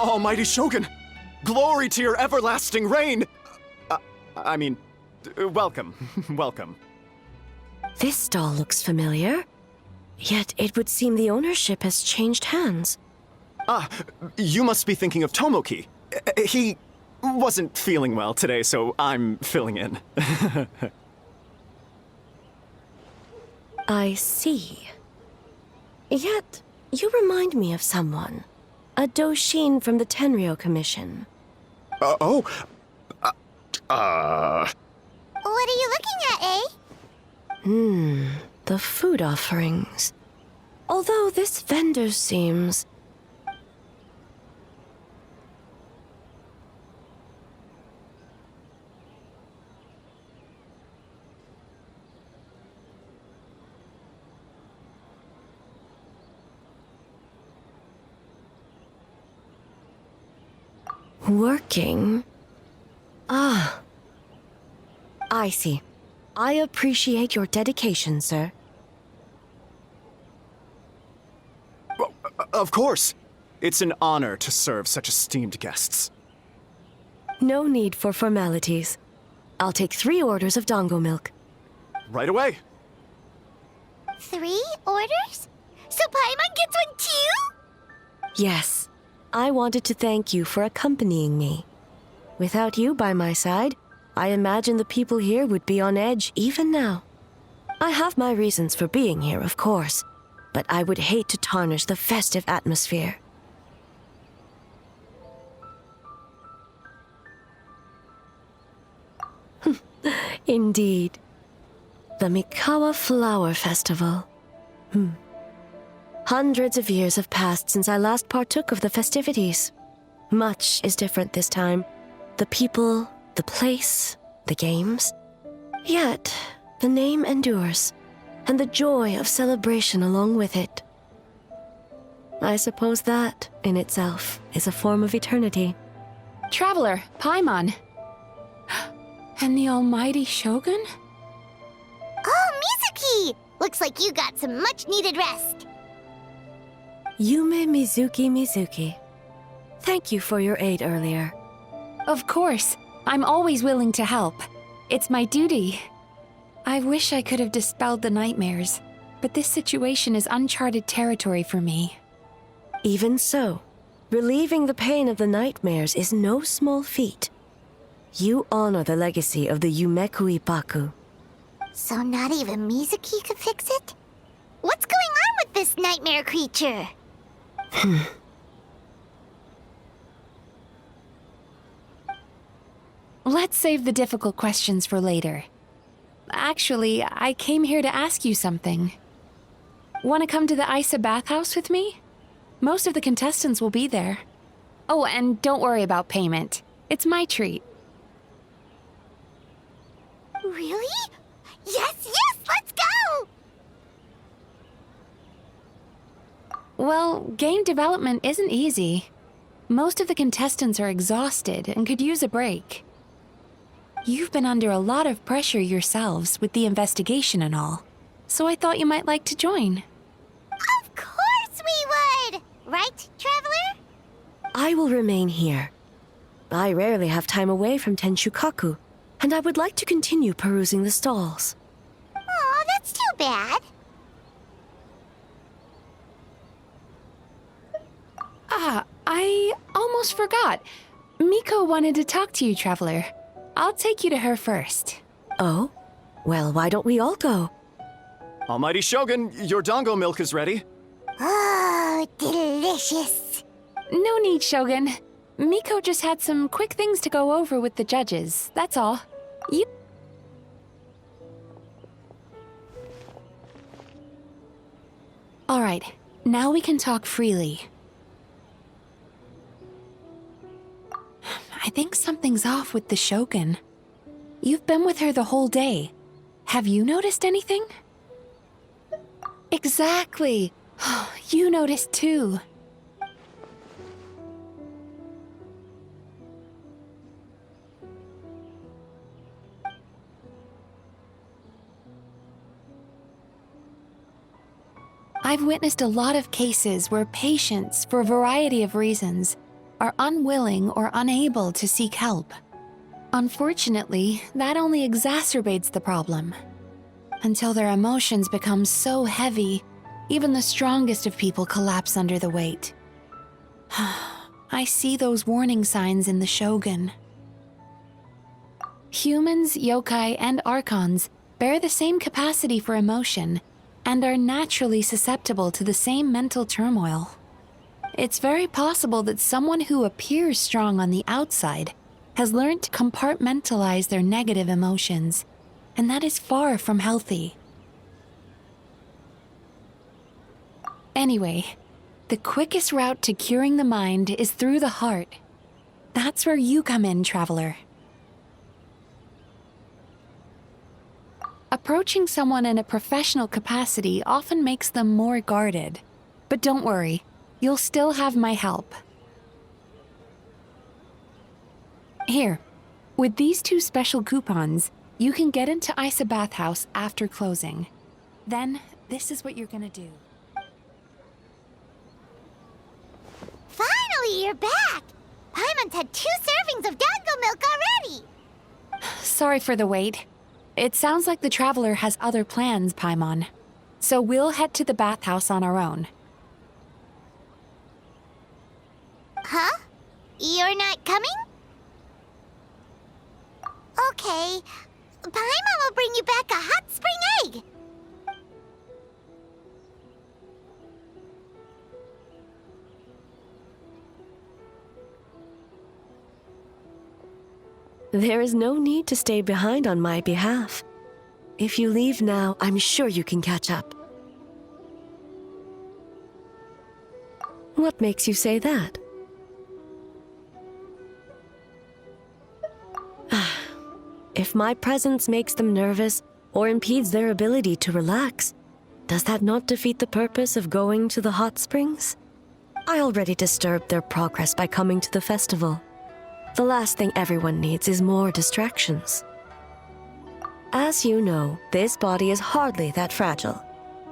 Almighty Shogun! Glory to your everlasting reign! Welcome, welcome. This stall looks familiar, yet it would seem the ownership has changed hands. You must be thinking of Tomoki. He wasn't feeling well today, so I'm filling in. I see. Yet, you remind me of someone. A Doshin from the Tenryo Commission. What What are you looking at, eh? The food offerings. Although this vendor seems... working? I see. I appreciate your dedication, sir. Of course. It's an honor to serve such esteemed guests. No need for formalities. I'll take 3 orders of dango milk. Right away. 3 orders? So Paimon gets one too? Yes. I wanted to thank you for accompanying me. Without you by my side, I imagine the people here would be on edge even now. I have my reasons for being here, of course, but I would hate to tarnish the festive atmosphere. Indeed. The Mikawa Flower Festival. Hundreds of years have passed since I last partook of the festivities. Much is different this time. The people, the place, the games. Yet, the name endures, and the joy of celebration along with it. I suppose that, in itself, is a form of eternity. Traveler, Paimon. And the almighty Shogun? Oh, Mizuki! Looks like you got some much-needed rest. Yume Mizuki. Thank you for your aid earlier. Of course. I'm always willing to help. It's my duty. I wish I could have dispelled the nightmares, but this situation is uncharted territory for me. Even so, relieving the pain of the nightmares is no small feat. You honor the legacy of the Yumeku Ippaku. So not even Mizuki could fix it? What's going on with this nightmare creature? Let's save the difficult questions for later. Actually, I came here to ask you something. Want to come to the Isa Bathhouse with me? Most of the contestants will be there. Oh, and don't worry about payment. It's my treat. Really? Yes, let's go! Well, game development isn't easy. Most of the contestants are exhausted and could use a break. You've been under a lot of pressure yourselves with the investigation and all, so I thought you might like to join. Of course we would! Right, Traveler? I will remain here. I rarely have time away from Tenshukaku, and I would like to continue perusing the stalls. Aw, that's too bad. I almost forgot. Miko wanted to talk to you, Traveler. I'll take you to her first. Oh? Well, why don't we all go? Almighty Shogun, your dango milk is ready. Oh, delicious. No need, Shogun. Miko just had some quick things to go over with the judges, that's all. You... Alright, now we can talk freely. I think something's off with the Shogun. You've been with her the whole day. Have you noticed anything? Exactly. You noticed too. I've witnessed a lot of cases where patients, for a variety of reasons, are unwilling or unable to seek help. Unfortunately, that only exacerbates the problem. Until their emotions become so heavy, even the strongest of people collapse under the weight. I see those warning signs in the Shogun. Humans, yokai, and archons bear the same capacity for emotion and are naturally susceptible to the same mental turmoil. It's very possible that someone who appears strong on the outside has learned to compartmentalize their negative emotions, and that is far from healthy. Anyway, the quickest route to curing the mind is through the heart. That's where you come in, traveler. Approaching someone in a professional capacity often makes them more guarded. But don't worry, you'll still have my help. Here, with these 2 special coupons, you can get into Isa Bathhouse after closing. Then, this is what you're gonna do. Finally, you're back! Paimon's had 2 servings of dango milk already! Sorry for the wait. It sounds like the traveler has other plans, Paimon. So we'll head to the bathhouse on our own. Huh? You're not coming? Okay. Paimon will bring you back a hot spring egg! There is no need to stay behind on my behalf. If you leave now, I'm sure you can catch up. What makes you say that? If my presence makes them nervous or impedes their ability to relax, does that not defeat the purpose of going to the hot springs? I already disturbed their progress by coming to the festival. The last thing everyone needs is more distractions. As you know, this body is hardly that fragile.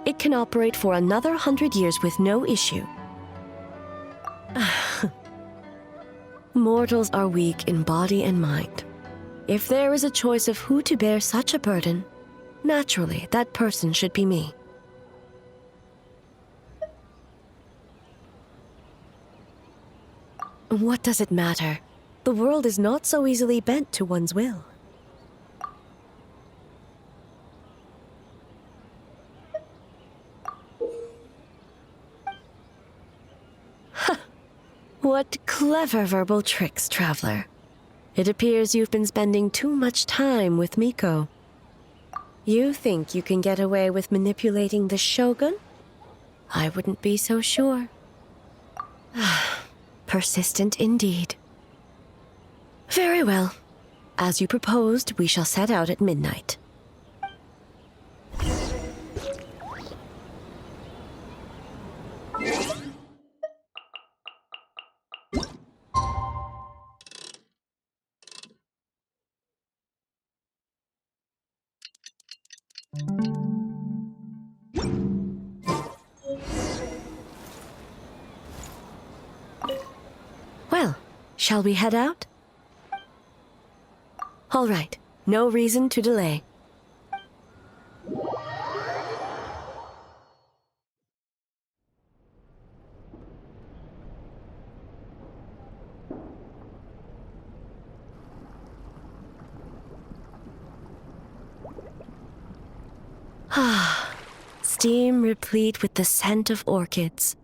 It can operate for another 100 years with no issue. Mortals are weak in body and mind. If there is a choice of who to bear such a burden, naturally that person should be me. What does it matter? The world is not so easily bent to one's will. What clever verbal tricks, traveler. It appears you've been spending too much time with Miko. You think you can get away with manipulating the Shogun? I wouldn't be so sure. Persistent indeed. Very well. As you proposed, we shall set out at midnight. Well, shall we head out? All right, no reason to delay. Steam replete with the scent of orchids.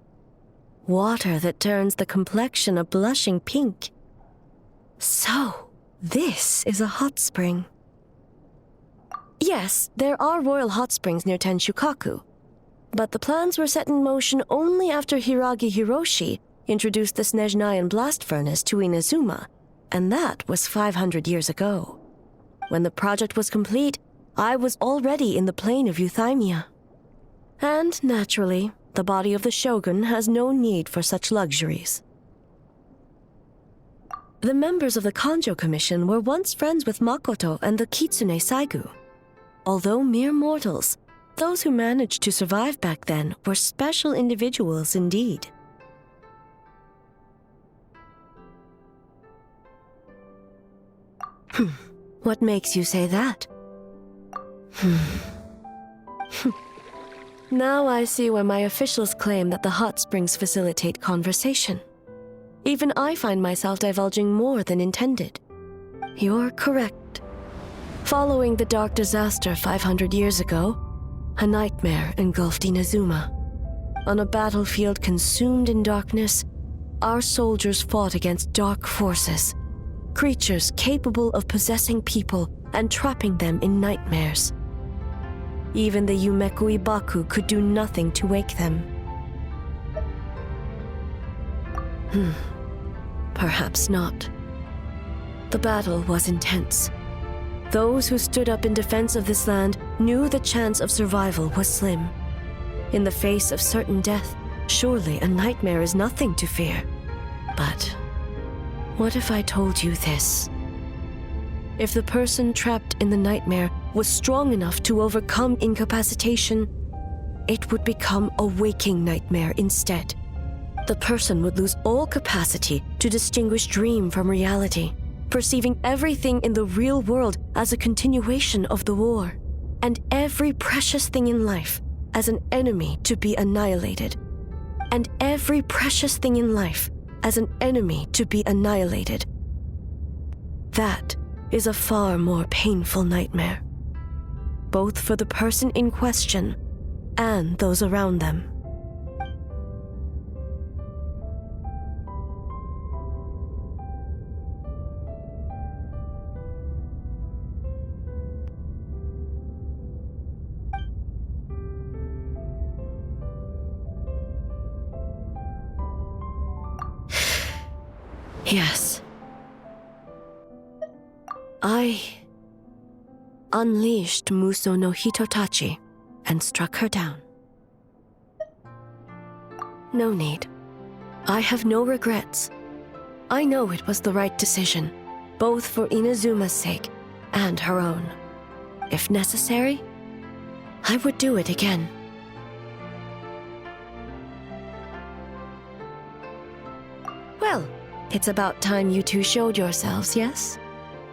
Water that turns the complexion a blushing pink. So, this is a hot spring. Yes, there are royal hot springs near Tenshukaku, but the plans were set in motion only after Hiragi Hiroshi introduced the Snezhnayan blast furnace to Inazuma, and that was 500 years ago. When the project was complete, I was already in the plain of Euthymia. And, naturally, the body of the Shogun has no need for such luxuries. The members of the Kanjo Commission were once friends with Makoto and the Kitsune Saigu. Although mere mortals, those who managed to survive back then were special individuals indeed. What makes you say that? Now I see why my officials claim that the hot springs facilitate conversation. Even I find myself divulging more than intended. You're correct. Following the dark disaster 500 years ago, a nightmare engulfed Inazuma. On a battlefield consumed in darkness, our soldiers fought against dark forces, creatures capable of possessing people and trapping them in nightmares. Even the Yumeku Ibaku could do nothing to wake them. Perhaps not. The battle was intense. Those who stood up in defense of this land knew the chance of survival was slim. In the face of certain death, surely a nightmare is nothing to fear. But what if I told you this? If the person trapped in the nightmare was strong enough to overcome incapacitation, it would become a waking nightmare instead. The person would lose all capacity to distinguish dream from reality, perceiving everything in the real world as a continuation of the war, and every precious thing in life as an enemy to be annihilated. And every precious thing in life as an enemy to be annihilated. That is a far more painful nightmare, both for the person in question and those around them. Yes. I unleashed Muso no Hitotachi and struck her down. No need. I have no regrets. I know it was the right decision, both for Inazuma's sake and her own. If necessary, I would do it again. Well, it's about time you two showed yourselves, yes?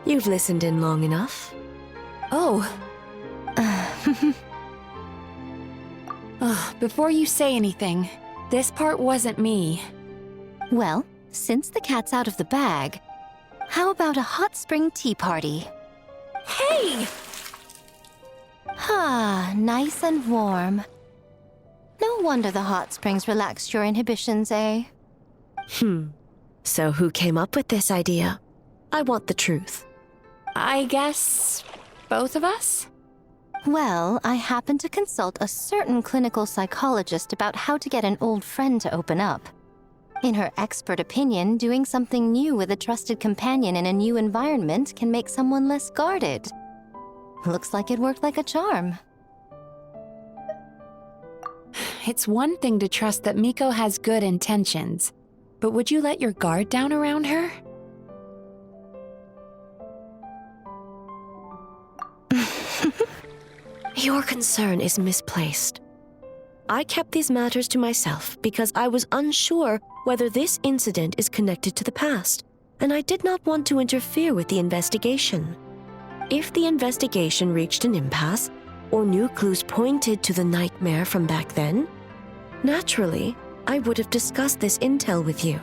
You've listened in long enough. Oh. Before you say anything, this part wasn't me. Well, since the cat's out of the bag, how about a hot spring tea party? Hey! Ah, nice and warm. No wonder the hot springs relaxed your inhibitions, eh? So who came up with this idea? I want the truth. I guess both of us? Well, I happened to consult a certain clinical psychologist about how to get an old friend to open up. In her expert opinion, doing something new with a trusted companion in a new environment can make someone less guarded. Looks like it worked like a charm. It's one thing to trust that Miko has good intentions, but would you let your guard down around her? Your concern is misplaced. I kept these matters to myself because I was unsure whether this incident is connected to the past, and I did not want to interfere with the investigation. If the investigation reached an impasse, or new clues pointed to the nightmare from back then, naturally, I would have discussed this intel with you.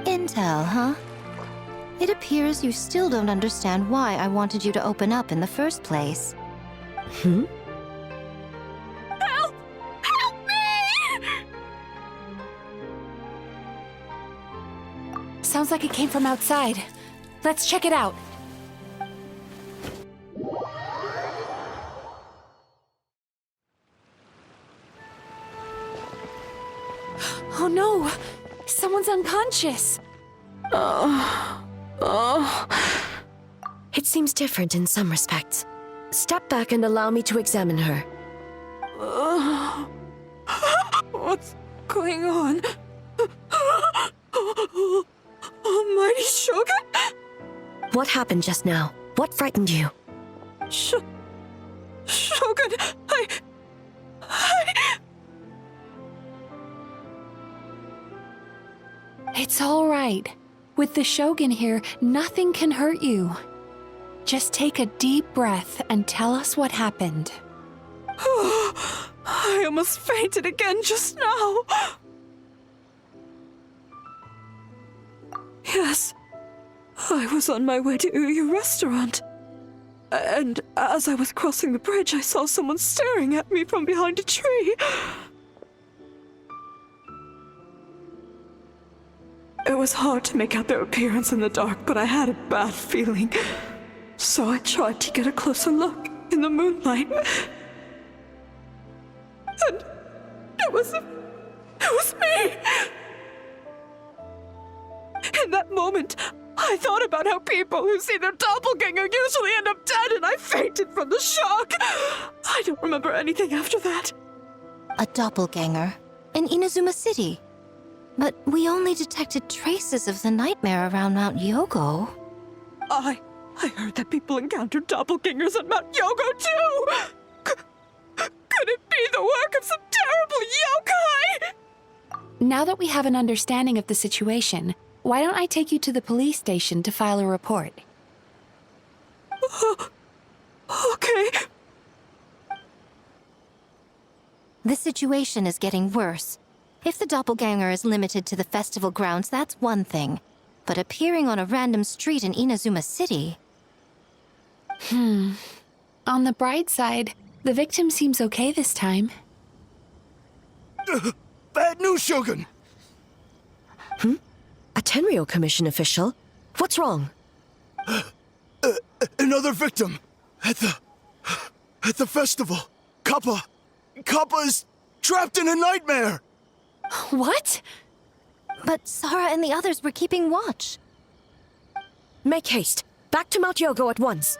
Intel, huh? It appears you still don't understand why I wanted you to open up in the first place. Help! Help me! Sounds like it came from outside. Let's check it out. Oh no! Someone's unconscious! It seems different in some respects. Step back and allow me to examine her. What's going on? Almighty Shogun? What happened just now? What frightened you? Shogun, I... It's all right. With the Shogun here, nothing can hurt you. Just take a deep breath and tell us what happened. I almost fainted again just now. Yes, I was on my way to your restaurant. And as I was crossing the bridge, I saw someone staring at me from behind a tree. It was hard to make out their appearance in the dark, but I had a bad feeling. So I tried to get a closer look in the moonlight. And it was me! In that moment, I thought about how people who see their doppelganger usually end up dead, and I fainted from the shock. I don't remember anything after that. A doppelganger in Inazuma City. But we only detected traces of the nightmare around Mount Yogo. I heard that people encountered doppelgangers at Mount Yogo too! Could it be the work of some terrible yokai? Now that we have an understanding of the situation, why don't I take you to the police station to file a report? Okay. The situation is getting worse. If the doppelganger is limited to the festival grounds, that's one thing. But appearing on a random street in Inazuma City... On the bright side, the victim seems okay this time. Bad news, Shogun! A Tenryo Commission official? What's wrong? Another victim! At the festival! Kappa is trapped in a nightmare! What? But Sara and the others were keeping watch. Make haste. Back to Mount Yogo at once.